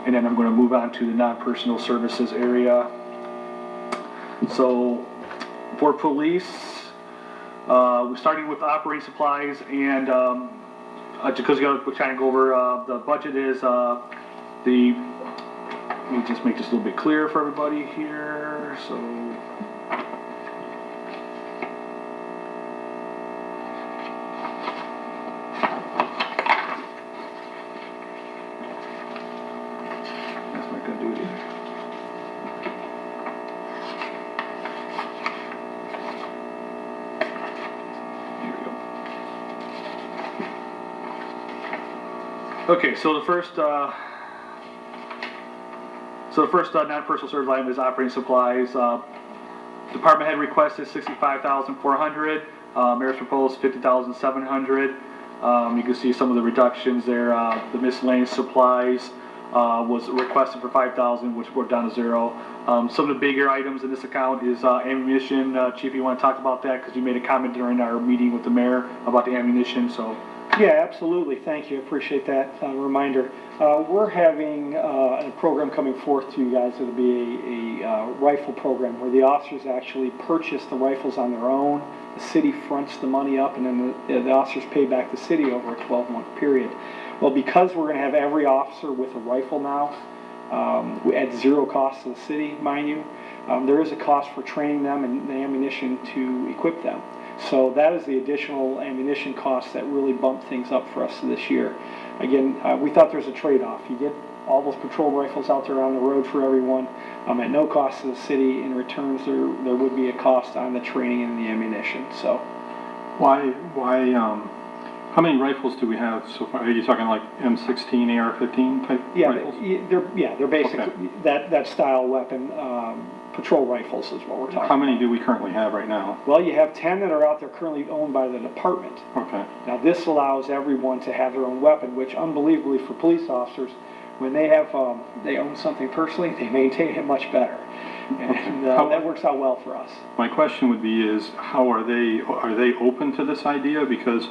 and then I'm going to move on to the non-personal services area. So for police, we're starting with operating supplies, and because we're trying to go over the budget is let me just make this a little bit clearer for everybody here. So that's not going to do it either. Okay, so the first non-personal service item is operating supplies. Department head requested $65,400. Mayor's proposed $50,700. You can see some of the reductions there. The miscellaneous supplies was requested for $5,000, which brought down to zero. Some of the bigger items in this account is ammunition. Chief, you want to talk about that because you made a comment during our meeting with the mayor about the ammunition. So. Yeah, absolutely. Thank you. I appreciate that reminder. We're having a program coming forth to you guys. It'll be a rifle program where the officers actually purchase the rifles on their own. The city fronts the money up, and then the officers pay back the city over a 12-month period. Well, because we're going to have every officer with a rifle now, at zero cost to the city, mind you, there is a cost for training them and the ammunition to equip them. So that is the additional ammunition costs that really bumped things up for us this year. Again, we thought there's a trade-off. You get all those patrol rifles out there on the road for everyone at no cost to the city. In returns, there would be a cost on the training and the ammunition. So, how many rifles do we have so far? Are you talking like M16, AR-15 type rifles? They're basically okay. that style weapon. Patrol rifles is what we're talking about. How many do we currently have right now? Well, you have 10 that are out there currently owned by the department. Okay. Now, this allows everyone to have their own weapon, which unbelievably for police officers, when they have they own something personally, they maintain it much better. And that works out well for us. My question would be is, how are they open to this idea? Because,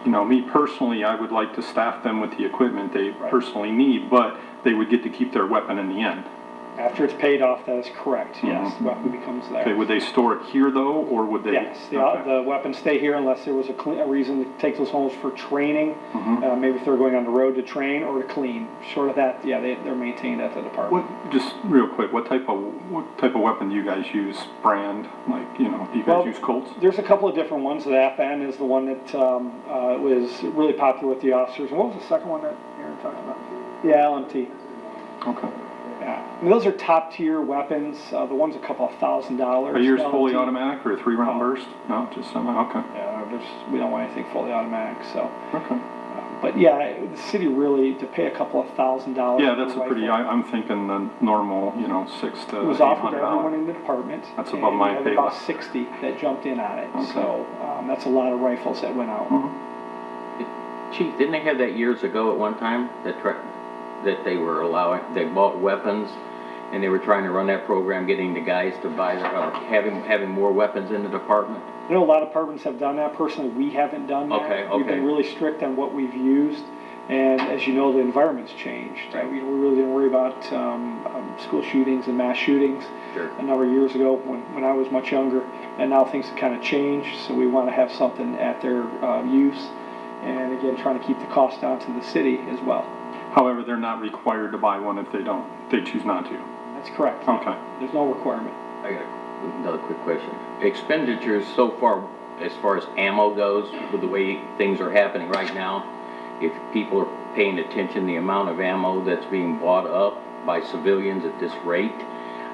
you know, me personally, I would like to staff them with the equipment they personally need, but they would get to keep their weapon in the end. After it's paid off, that is correct. Yes, the weapon becomes theirs. Okay, would they store it here though, or would they? Yes, the weapons stay here unless there was a reason to take those homes for training. Maybe if they're going on the road to train or to clean. Short of that, yeah, they're maintained at the department. Just real quick, what type of weapon do you guys use? Brand, like, you know, do you guys use Colts? There's a couple of different ones. The FN is the one that was really popular with the officers. And what was the second one that Aaron talked about? Yeah, LMT. Okay. Yeah, I mean, those are top tier weapons. The one's a couple of $1,000. Are yours fully automatic or a 3-round burst? No, just semi. Okay. Yeah, we don't want anything fully automatic. So. Okay. But yeah, the city really to pay a couple of $1,000. Yeah, that's a pretty. I'm thinking the normal, you know, $600 to $800. It was offered to everyone in the department. That's above my pay about 60 that jumped in on it. Okay. So that's a lot of rifles that went out. Chief, didn't they have that years ago at one time that they were they bought weapons and they were trying to run that program, getting the guys to buy having more weapons in the department? I know a lot of departments have done that. Personally, we haven't done that. Okay. We've been really strict on what we've used, and as you know, the environment's changed. Right. We really didn't worry about school shootings and mass shootings a number of years ago when I was much younger, and now things have kind of changed, so we want to have something at their use, and again, trying to keep the cost down to the city as well. However, they're not required to buy one if they choose not to. That's correct. Okay. There's no requirement. I got another quick question. Expenditures so far, as far as ammo goes, with the way things are happening right now, if people are paying attention, the amount of ammo that's being bought up by civilians at this rate,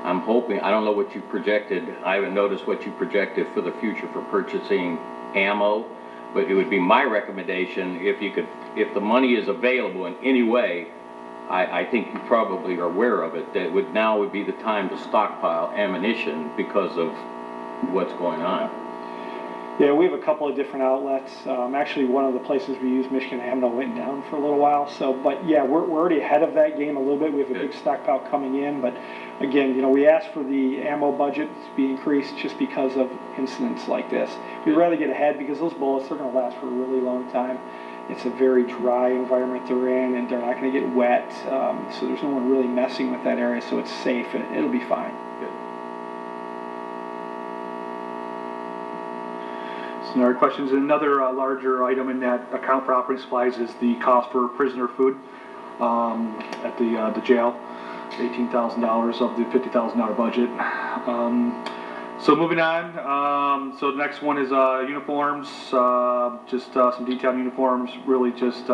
I'm hoping, I don't know what you projected, I haven't noticed what you projected for the future for purchasing ammo, but it would be my recommendation if the money is available in any way, I think you probably are aware of it, that now would be the time to stockpile ammunition because of what's going on. Yeah, we have a couple of different outlets. Actually, one of the places we use, Michigan Ammo, went down for a little while. So, but yeah, we're already ahead of that game a little bit. We have a big stockpile coming in, but again, you know, we asked for the ammo budget to be increased just because of incidents like this. We'd rather get ahead because those bullets are going to last for a really long time. It's a very dry environment they're in, and they're not going to get wet. So there's no one really messing with that area, so it's safe, and it'll be fine. So no other questions. Another larger item in that account for operating supplies is the cost for prisoner food at the jail, $18,000 of the $50,000 budget. So moving on, so the next one is uniforms, just some detailed uniforms, really just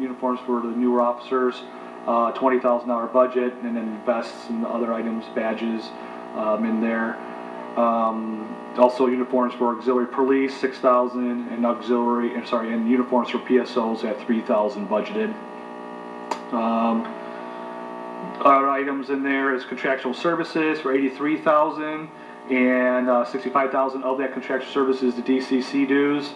uniforms for the newer officers, $20,000 budget, and then vests and other items, badges in there. Also uniforms for auxiliary police, $6,000, and and uniforms for PSOs at $3,000 budgeted. Other items in there is contractual services for $83,000, and $65,000 of that contractual services the DCC dues,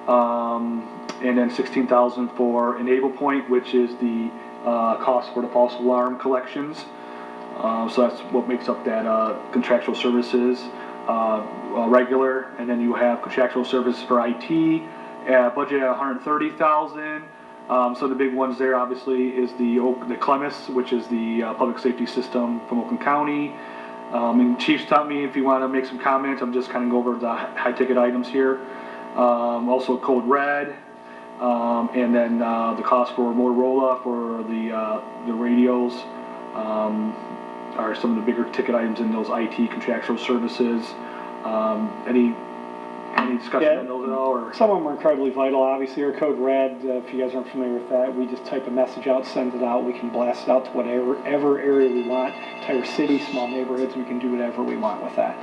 and then $16,000 for Enable Point, which is the cost for the false alarm collections. So that's what makes up that contractual services. Regular, and then you have contractual services for IT, budget at $130,000. So the big ones there obviously is the CLEMIS, which is the public safety system from Oakland County. And Chief, stop me if you want to make some comments. I'm just kind of go over the high ticket items here. Also Code Red, and then the cost for Motorola for the radios. Are some of the bigger ticket items in those IT contractual services. Any discussion on those at all? Or? Some of them are incredibly vital. Obviously, our Code Red, if you guys aren't familiar with that, we just type a message out, send it out. We can blast it out to whatever area we want. Entire city, small neighborhoods, we can do whatever we want with that.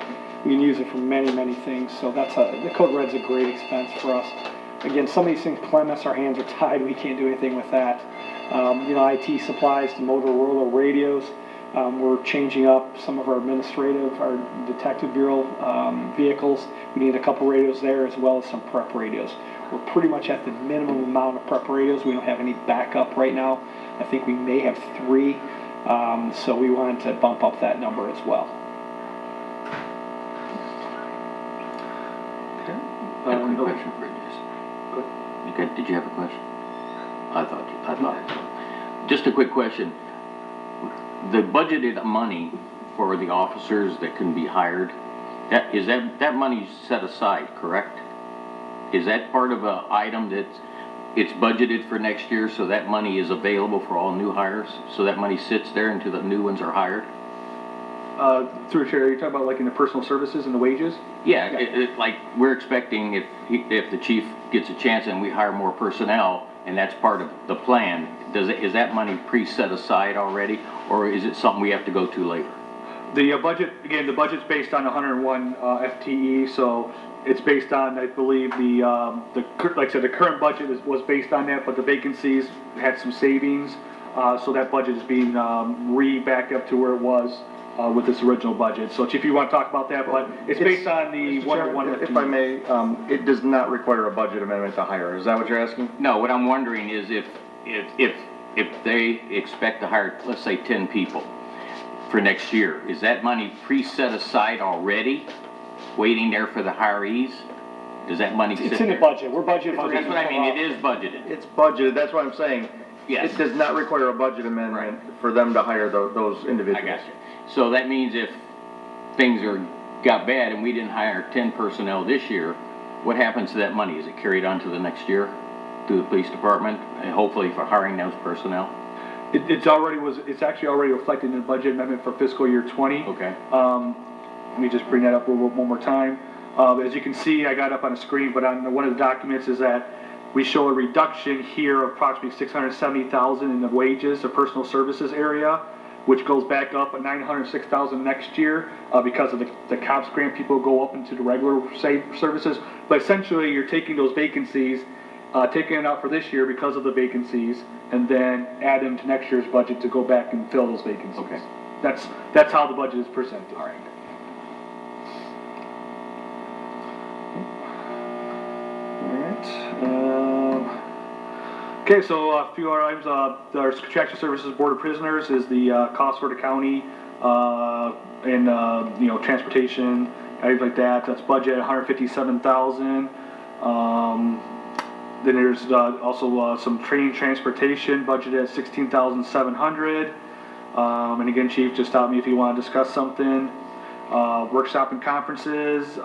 We can use it for many, many things. So the Code Red's a great expense for us. Again, some of these things, Clemens, our hands are tied. We can't do anything with that. IT supplies, the Motorola radios. We're changing up some of our our detective bureau vehicles. We need a couple radios there as well as some prep radios. We're pretty much at the minimum amount of prep radios. We don't have any backup right now. I think we may have 3, so we wanted to bump up that number as well. I have a quick question for you, Jason. Did you have a question? I thought. Just a quick question. The budgeted money for the officers that can be hired, that money's set aside, correct? Is that part of an item it's budgeted for next year, so that money is available for all new hires? So that money sits there until the new ones are hired? Through Chair, you're talking about like in the personal services and the wages? Yeah, like we're expecting if the chief gets a chance and we hire more personnel, and that's part of the plan, is that money pre-set aside already, or is it something we have to go to later? The budget, again, the budget's based on 101 FTE, so it's based on, I believe, like I said, the current budget was based on that, but the vacancies had some savings, so that budget is being back up to where it was with this original budget. So Chief, you want to talk about that, but it's based on the Mr. 101 Chairman, FTE. if I may, it does not require a budget amendment to hire. Is that what you're asking? No, what I'm wondering is if they expect to hire, let's say, 10 people for next year, is that money pre-set aside already, waiting there for the hirees? Does that money sit It's in the there? budget. We're budgeted for That's what I mean, it is budgeted. It's budgeted, that's what I'm saying. Yes. It does not require a budget amendment for them to hire those I individuals. got you. So that means if things got bad and we didn't hire 10 personnel this year, what happens to that money? Is it carried on to the next year through the police department, and hopefully for hiring those personnel? It's actually already reflected in the budget amendment for fiscal year 20. Okay. Let me just bring that up one more time. As you can see, I got up on the screen, but on one of the documents is that we show a reduction here of approximately $670,000 in the wages, the personal services area, which goes back up at $906,000 next year because of the COPS grant. People go up into the regular services, but essentially you're taking those vacancies, taking it out for this year because of the vacancies, and then add them to next year's budget to go back and fill those vacancies. Okay. That's how the budget is presented. All right. Okay, so a few other items. Our contractual services board of prisoners is the cost for the county and transportation, items like that. That's budget $157,000. Then there's also some training transportation budgeted at 16,700. And again, Chief, just stop me if you want to discuss something. Workshop and conferences,